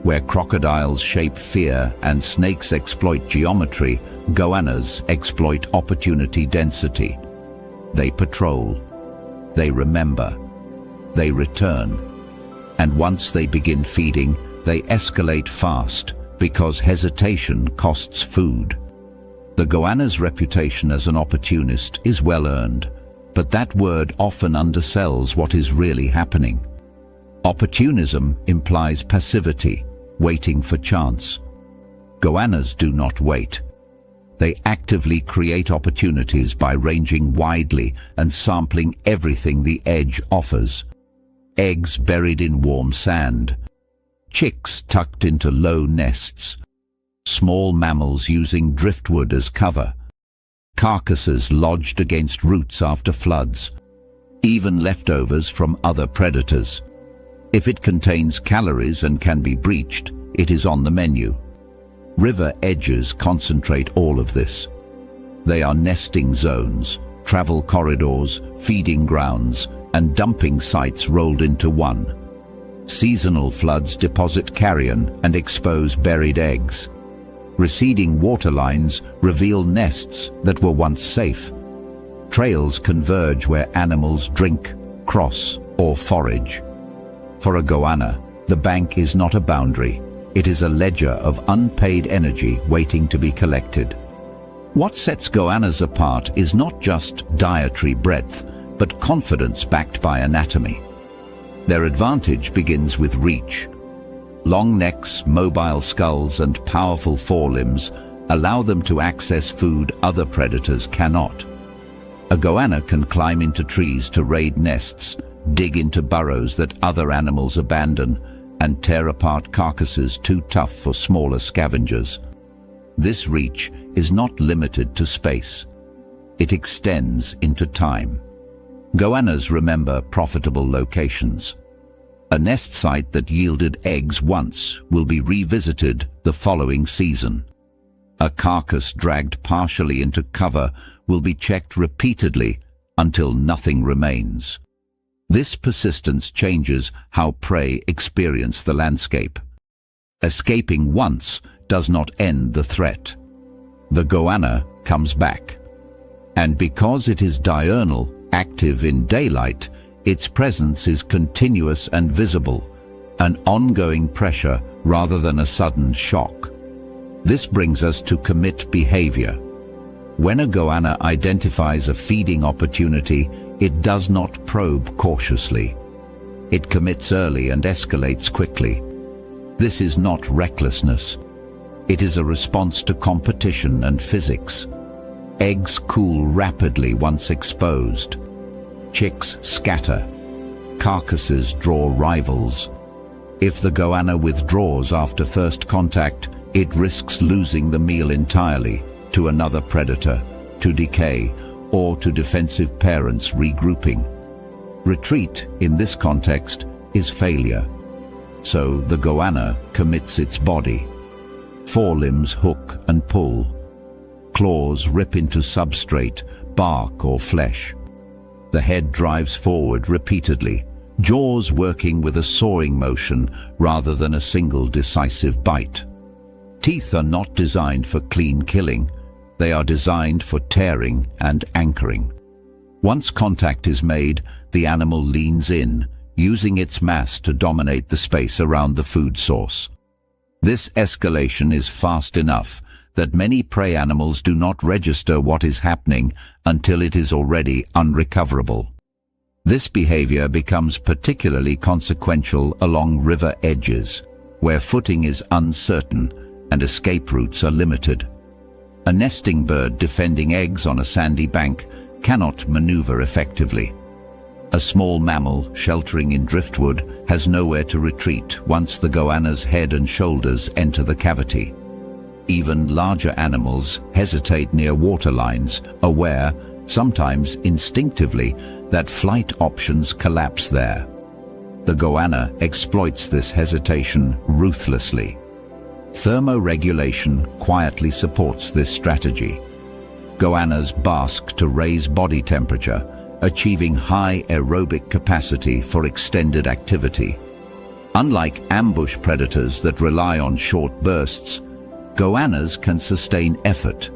Where crocodiles shape fear and snakes exploit geometry, goannas exploit opportunity density. They patrol, they remember, they return, and once they begin feeding, they escalate fast because hesitation costs food. The goanna's reputation as an opportunist is well earned, but that word often undersells what is really happening. Opportunism implies passivity, waiting for chance. Goannas do not wait. They actively create opportunities by ranging widely and sampling everything the edge offers. Eggs buried in warm sand, chicks tucked into low nests, small mammals using driftwood as cover, carcasses lodged against roots after floods, even leftovers from other predators. If it contains calories and can be breached, it is on the menu. River edges concentrate all of this. They are nesting zones, travel corridors, feeding grounds, and dumping sites rolled into one. Seasonal floods deposit carrion and expose buried eggs. Receding water lines reveal nests that were once safe. Trails converge where animals drink, cross, or forage. For a goanna, the bank is not a boundary. It is a ledger of unpaid energy waiting to be collected. What sets goannas apart is not just dietary breadth, but confidence backed by anatomy. Their advantage begins with reach. Long necks, mobile skulls, and powerful forelimbs allow them to access food other predators cannot. A goanna can climb into trees to raid nests, dig into burrows that other animals abandon, and tear apart carcasses too tough for smaller scavengers. This reach is not limited to space. It extends into time. Goannas remember profitable locations. A nest site that yielded eggs once will be revisited the following season. A carcass dragged partially into cover will be checked repeatedly until nothing remains. This persistence changes how prey experience the landscape. Escaping once does not end the threat. The goanna comes back. And because it is diurnal, active in daylight, its presence is continuous and visible, an ongoing pressure rather than a sudden shock. This brings us to commit behavior. When a goanna identifies a feeding opportunity, it does not probe cautiously. It commits early and escalates quickly. This is not recklessness. It is a response to competition and physics. Eggs cool rapidly once exposed. Chicks scatter. Carcasses draw rivals. If the goanna withdraws after first contact, it risks losing the meal entirely to another predator, to decay, or to defensive parents regrouping. Retreat, in this context, is failure. So the goanna commits its body. Forelimbs hook and pull. Claws rip into substrate, bark or flesh. The head drives forward repeatedly, jaws working with a sawing motion rather than a single decisive bite. Teeth are not designed for clean killing. They are designed for tearing and anchoring. Once contact is made, the animal leans in, using its mass to dominate the space around the food source. This escalation is fast enough that many prey animals do not register what is happening until it is already unrecoverable. This behavior becomes particularly consequential along river edges, where footing is uncertain and escape routes are limited. A nesting bird defending eggs on a sandy bank cannot maneuver effectively. A small mammal sheltering in driftwood has nowhere to retreat once the goanna's head and shoulders enter the cavity. Even larger animals hesitate near water lines, aware, sometimes instinctively, that flight options collapse there. The goanna exploits this hesitation ruthlessly. Thermoregulation quietly supports this strategy. Goannas bask to raise body temperature, achieving high aerobic capacity for extended activity. Unlike ambush predators that rely on short bursts, goannas can sustain effort,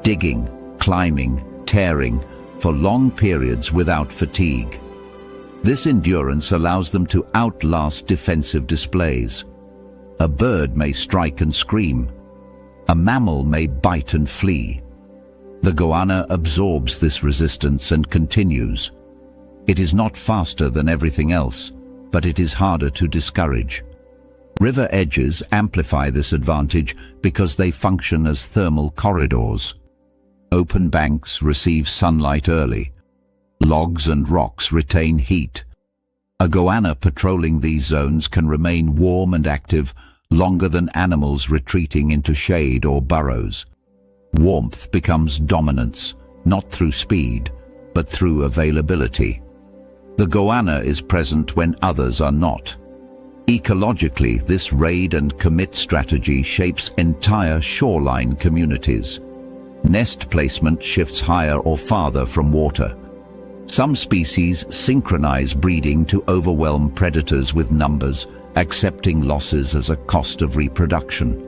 digging, climbing, tearing, for long periods without fatigue. This endurance allows them to outlast defensive displays. A bird may strike and scream. A mammal may bite and flee. The goanna absorbs this resistance and continues. It is not faster than everything else, but it is harder to discourage. River edges amplify this advantage because they function as thermal corridors. Open banks receive sunlight early. Logs and rocks retain heat. A goanna patrolling these zones can remain warm and active longer than animals retreating into shade or burrows. Warmth becomes dominance, not through speed, but through availability. The goanna is present when others are not. Ecologically, this raid and commit strategy shapes entire shoreline communities. Nest placement shifts higher or farther from water. Some species synchronize breeding to overwhelm predators with numbers, accepting losses as a cost of reproduction.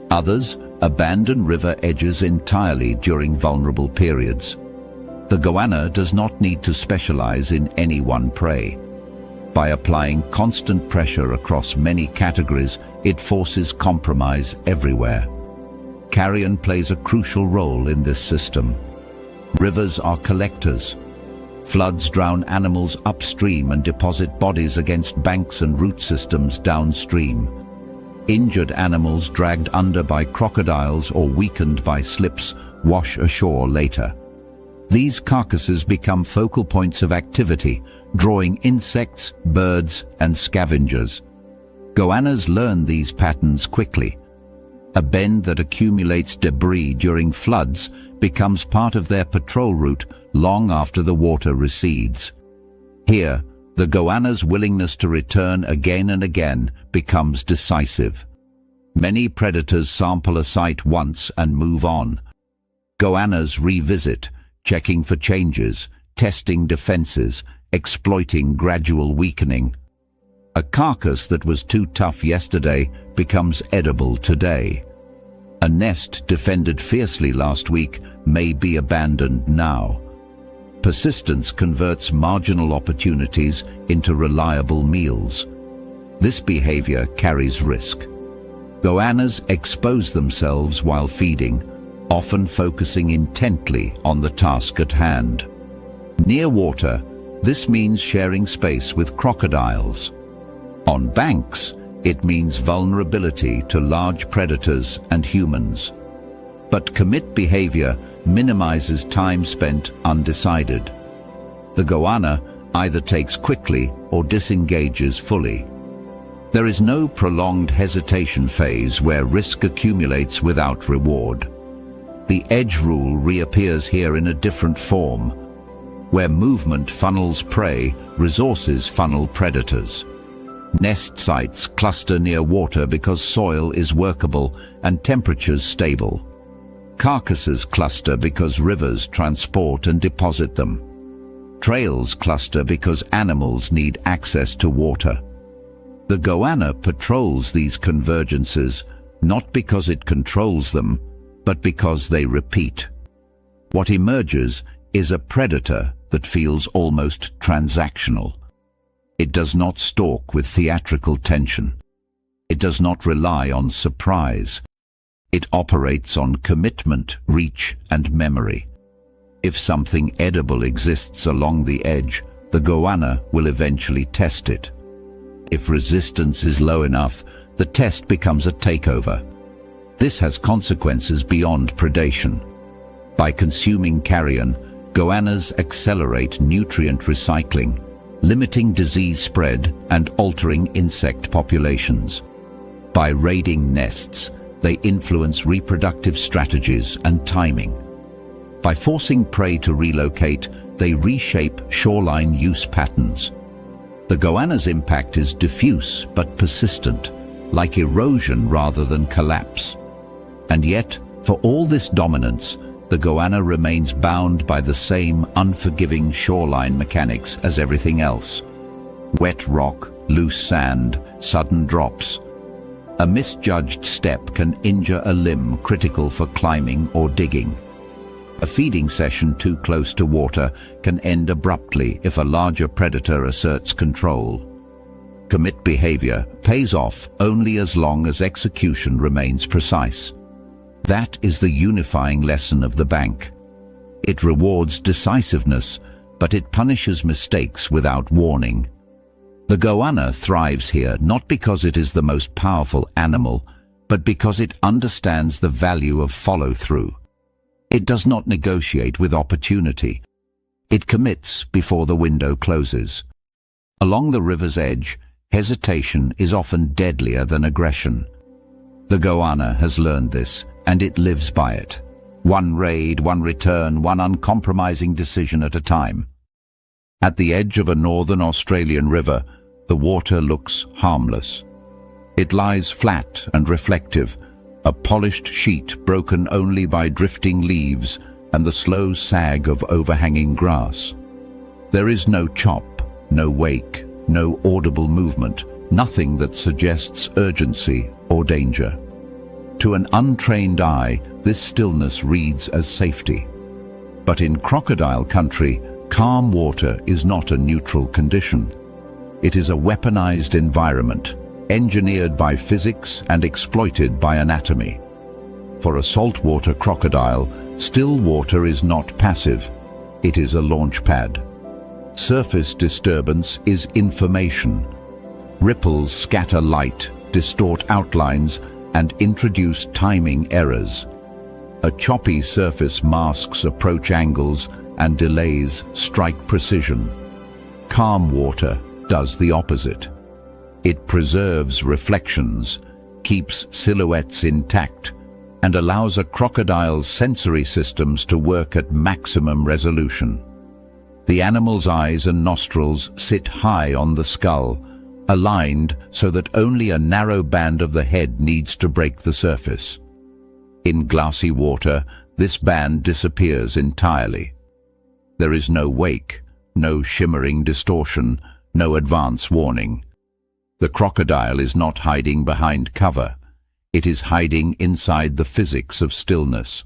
Others abandon river edges entirely during vulnerable periods. The goanna does not need to specialize in any one prey. By applying constant pressure across many categories, it forces compromise everywhere. Carrion plays a crucial role in this system. Rivers are collectors. Floods drown animals upstream and deposit bodies against banks and root systems downstream. Injured animals dragged under by crocodiles or weakened by slips wash ashore later. These carcasses become focal points of activity, drawing insects, birds, and scavengers. Goannas learn these patterns quickly. A bend that accumulates debris during floods becomes part of their patrol route long after the water recedes. Here, the goanna's willingness to return again and again becomes decisive. Many predators sample a site once and move on. Goannas revisit, checking for changes, testing defenses, exploiting gradual weakening. A carcass that was too tough yesterday becomes edible today. A nest defended fiercely last week may be abandoned now. Persistence converts marginal opportunities into reliable meals. This behavior carries risk. Goannas expose themselves while feeding, often focusing intently on the task at hand. Near water, this means sharing space with crocodiles. On banks, it means vulnerability to large predators and humans. But commit behavior minimizes time spent undecided. The goanna either takes quickly or disengages fully. There is no prolonged hesitation phase where risk accumulates without reward. The edge rule reappears here in a different form. Where movement funnels prey, resources funnel predators. Nest sites cluster near water because soil is workable and temperatures stable. Carcasses cluster because rivers transport and deposit them. Trails cluster because animals need access to water. The goanna patrols these convergences not because it controls them, but because they repeat. What emerges is a predator that feels almost transactional. It does not stalk with theatrical tension. It does not rely on surprise. It operates on commitment, reach, and memory. If something edible exists along the edge, the goanna will eventually test it. If resistance is low enough, the test becomes a takeover. This has consequences beyond predation. By consuming carrion, goannas accelerate nutrient recycling, limiting disease spread and altering insect populations. By raiding nests, they influence reproductive strategies and timing. By forcing prey to relocate, they reshape shoreline use patterns. The goanna's impact is diffuse but persistent, like erosion rather than collapse. And yet, for all this dominance, the goanna remains bound by the same unforgiving shoreline mechanics as everything else. Wet rock, loose sand, sudden drops. A misjudged step can injure a limb critical for climbing or digging. A feeding session too close to water can end abruptly if a larger predator asserts control. Commit behavior pays off only as long as execution remains precise. That is the unifying lesson of the bank. It rewards decisiveness, but it punishes mistakes without warning. The goanna thrives here not because it is the most powerful animal, but because it understands the value of follow-through. It does not negotiate with opportunity. It commits before the window closes. Along the river's edge, hesitation is often deadlier than aggression. The goanna has learned this, and it lives by it. One raid, one return, one uncompromising decision at a time. At the edge of a northern Australian river, the water looks harmless. It lies flat and reflective, a polished sheet broken only by drifting leaves and the slow sag of overhanging grass. There is no chop, no wake, no audible movement, nothing that suggests urgency or danger. To an untrained eye, this stillness reads as safety. But in crocodile country, calm water is not a neutral condition. It is a weaponized environment, engineered by physics and exploited by anatomy. For a saltwater crocodile, still water is not passive. It is a launch pad. Surface disturbance is information. Ripples scatter light, distort outlines, and introduce timing errors. A choppy surface masks approach angles and delays strike precision. Calm water does the opposite. It preserves reflections, keeps silhouettes intact, and allows a crocodile's sensory systems to work at maximum resolution. The animal's eyes and nostrils sit high on the skull, aligned so that only a narrow band of the head needs to break the surface. In glassy water, this band disappears entirely. There is no wake, no shimmering distortion, no advance warning. The crocodile is not hiding behind cover. It is hiding inside the physics of stillness.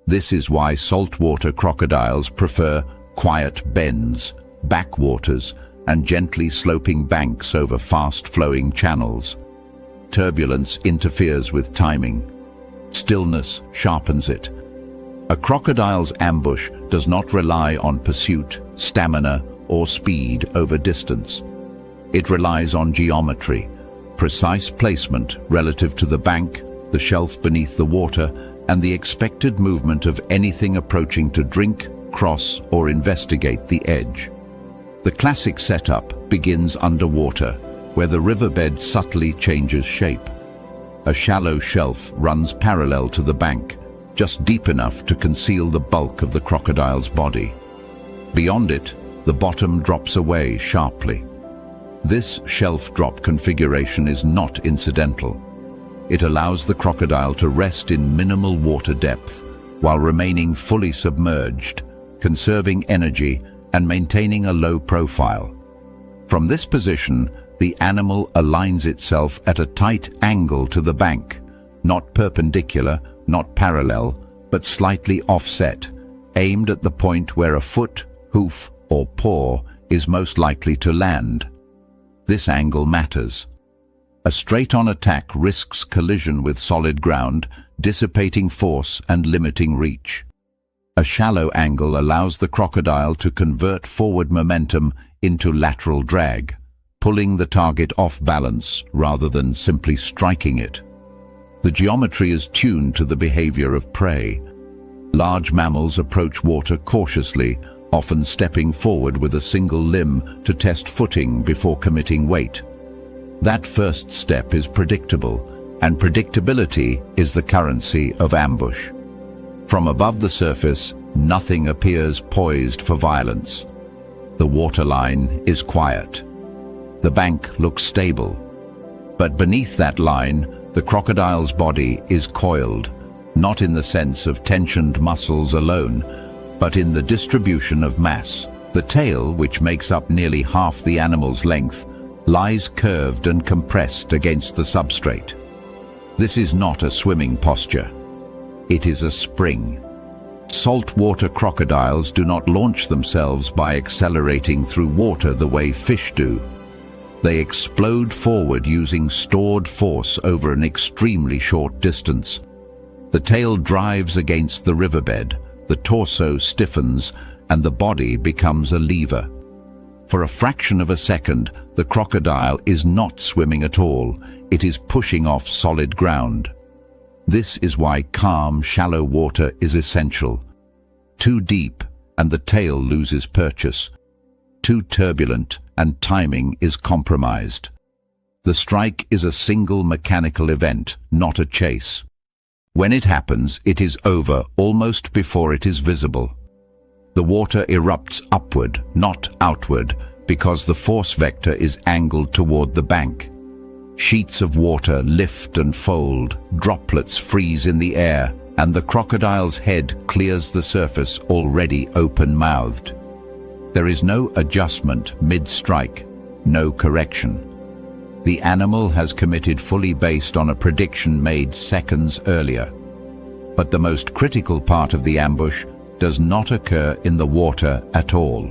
This is why saltwater crocodiles prefer quiet bends, backwaters, and gently sloping banks over fast-flowing channels. Turbulence interferes with timing. Stillness sharpens it. A crocodile's ambush does not rely on pursuit, stamina, or speed over distance. It relies on geometry, precise placement relative to the bank, the shelf beneath the water, and the expected movement of anything approaching to drink, cross, or investigate the edge. The classic setup begins underwater, where the riverbed subtly changes shape. A shallow shelf runs parallel to the bank, just deep enough to conceal the bulk of the crocodile's body. Beyond it, the bottom drops away sharply. This shelf drop configuration is not incidental. It allows the crocodile to rest in minimal water depth while remaining fully submerged, conserving energy and maintaining a low profile. From this position, the animal aligns itself at a tight angle to the bank, not perpendicular, not parallel, but slightly offset, aimed at the point where a foot, hoof, or paw is most likely to land. This angle matters. A straight-on attack risks collision with solid ground, dissipating force and limiting reach. A shallow angle allows the crocodile to convert forward momentum into lateral drag, pulling the target off balance rather than simply striking it. The geometry is tuned to the behavior of prey. Large mammals approach water cautiously, often stepping forward with a single limb to test footing before committing weight. That first step is predictable, and predictability is the currency of ambush. From above the surface, nothing appears poised for violence. The waterline is quiet. The bank looks stable. But beneath that line, the crocodile's body is coiled, not in the sense of tensioned muscles alone, but in the distribution of mass. The tail, which makes up nearly half the animal's length, lies curved and compressed against the substrate. This is not a swimming posture. It is a spring. Saltwater crocodiles do not launch themselves by accelerating through water the way fish do. They explode forward using stored force over an extremely short distance. The tail drives against the riverbed, the torso stiffens, and the body becomes a lever. For a fraction of a second, the crocodile is not swimming at all. It is pushing off solid ground. This is why calm, shallow water is essential. Too deep, and the tail loses purchase. Too turbulent, and timing is compromised. The strike is a single mechanical event, not a chase. When it happens, it is over almost before it is visible. The water erupts upward, not outward, because the force vector is angled toward the bank. Sheets of water lift and fold, droplets freeze in the air, and the crocodile's head clears the surface already open-mouthed. There is no adjustment mid-strike, no correction. The animal has committed fully based on a prediction made seconds earlier. But the most critical part of the ambush does not occur in the water at all.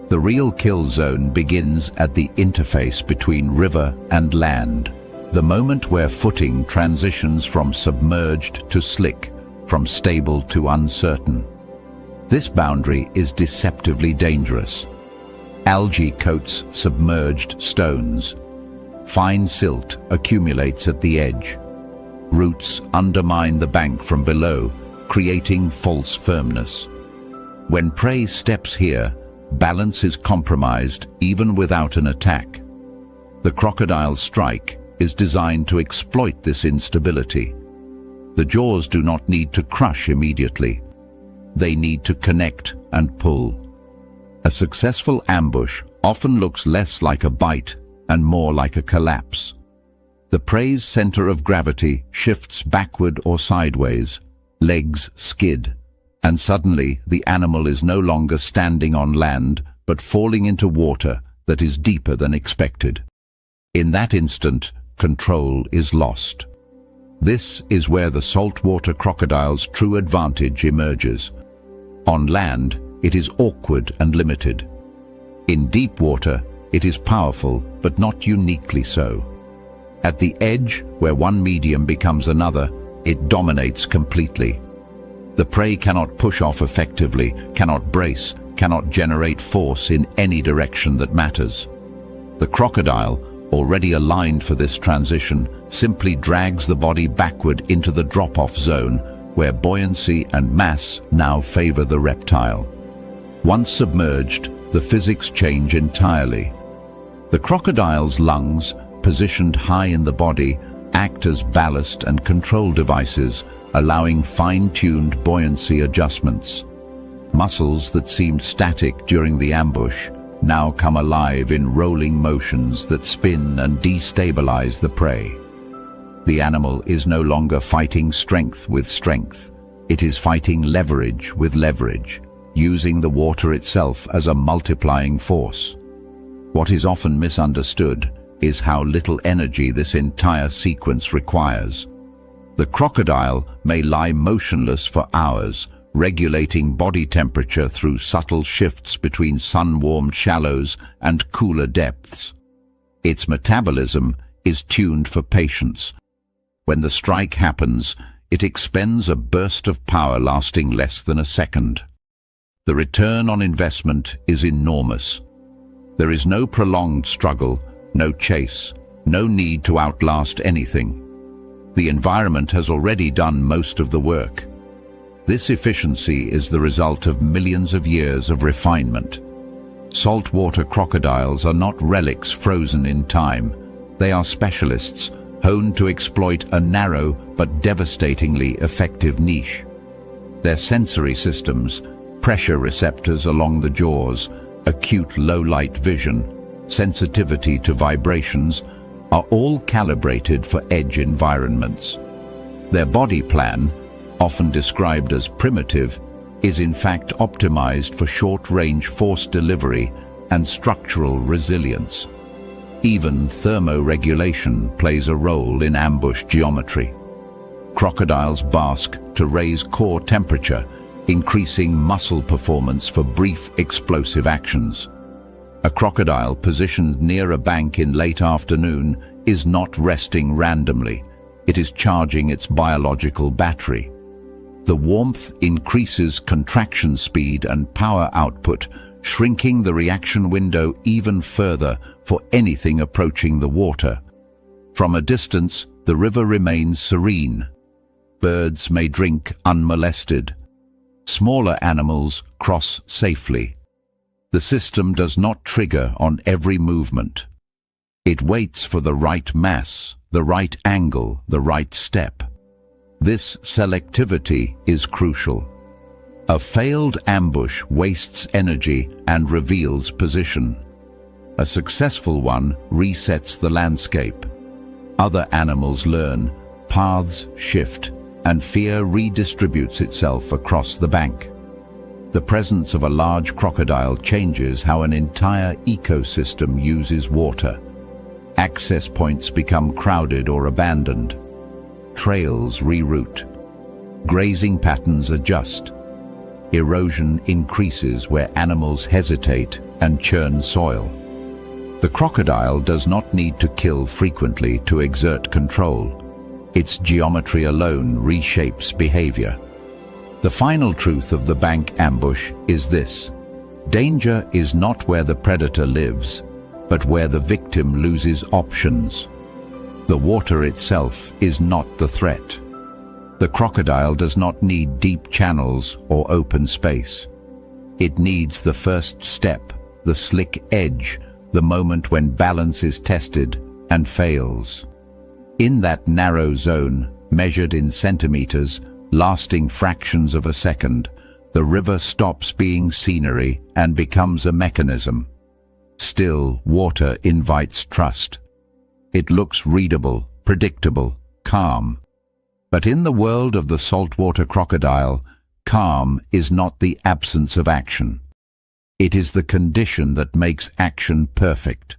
The real kill zone begins at the interface between river and land, the moment where footing transitions from submerged to slick, from stable to uncertain. This boundary is deceptively dangerous. Algae coats submerged stones. Fine silt accumulates at the edge. Roots undermine the bank from below, creating false firmness. When prey steps here, balance is compromised even without an attack. The crocodile's strike is designed to exploit this instability. The jaws do not need to crush immediately. They need to connect and pull. A successful ambush often looks less like a bite and more like a collapse. The prey's center of gravity shifts backward or sideways, legs skid, and suddenly the animal is no longer standing on land but falling into water that is deeper than expected. In that instant, control is lost. This is where the saltwater crocodile's true advantage emerges. On land, it is awkward and limited. In deep water, it is powerful, but not uniquely so. At the edge, where one medium becomes another, it dominates completely. The prey cannot push off effectively, cannot brace, cannot generate force in any direction that matters. The crocodile, already aligned for this transition, simply drags the body backward into the drop-off zone, where buoyancy and mass now favor the reptile. Once submerged, the physics change entirely. The crocodile's lungs, positioned high in the body, act as ballast and control devices, allowing fine-tuned buoyancy adjustments. Muscles that seemed static during the ambush now come alive in rolling motions that spin and destabilize the prey. The animal is no longer fighting strength with strength. It is fighting leverage with leverage, using the water itself as a multiplying force. What is often misunderstood is how little energy this entire sequence requires. The crocodile may lie motionless for hours, regulating body temperature through subtle shifts between sun-warmed shallows and cooler depths. Its metabolism is tuned for patience. When the strike happens, it expends a burst of power lasting less than a second. The return on investment is enormous. There is no prolonged struggle, no chase, no need to outlast anything. The environment has already done most of the work. This efficiency is the result of millions of years of refinement. Saltwater crocodiles are not relics frozen in time. They are specialists, honed to exploit a narrow but devastatingly effective niche. Their sensory systems, pressure receptors along the jaws, acute low-light vision, sensitivity to vibrations, are all calibrated for edge environments. Their body plan, often described as primitive, is in fact optimized for short-range force delivery and structural resilience. Even thermoregulation plays a role in ambush geometry. Crocodiles bask to raise core temperature, increasing muscle performance for brief explosive actions. A crocodile positioned near a bank in late afternoon is not resting randomly. It is charging its biological battery. The warmth increases contraction speed and power output, shrinking the reaction window even further for anything approaching the water. From a distance, the river remains serene. Birds may drink unmolested. Smaller animals cross safely. The system does not trigger on every movement. It waits for the right mass, the right angle, the right step. This selectivity is crucial. A failed ambush wastes energy and reveals position. A successful one resets the landscape. Other animals learn, paths shift, and fear redistributes itself across the bank. The presence of a large crocodile changes how an entire ecosystem uses water. Access points become crowded or abandoned. Trails reroute. Grazing patterns adjust. Erosion increases where animals hesitate and churn soil. The crocodile does not need to kill frequently to exert control. Its geometry alone reshapes behavior. The final truth of the bank ambush is this: danger is not where the predator lives, but where the victim loses options. The water itself is not the threat. The crocodile does not need deep channels or open space. It needs the first step, the slick edge, the moment when balance is tested and fails. In that narrow zone, measured in centimeters, lasting fractions of a second, the river stops being scenery and becomes a mechanism. Still, water invites trust. It looks readable, predictable, calm. But in the world of the saltwater crocodile, calm is not the absence of action. It is the condition that makes action perfect.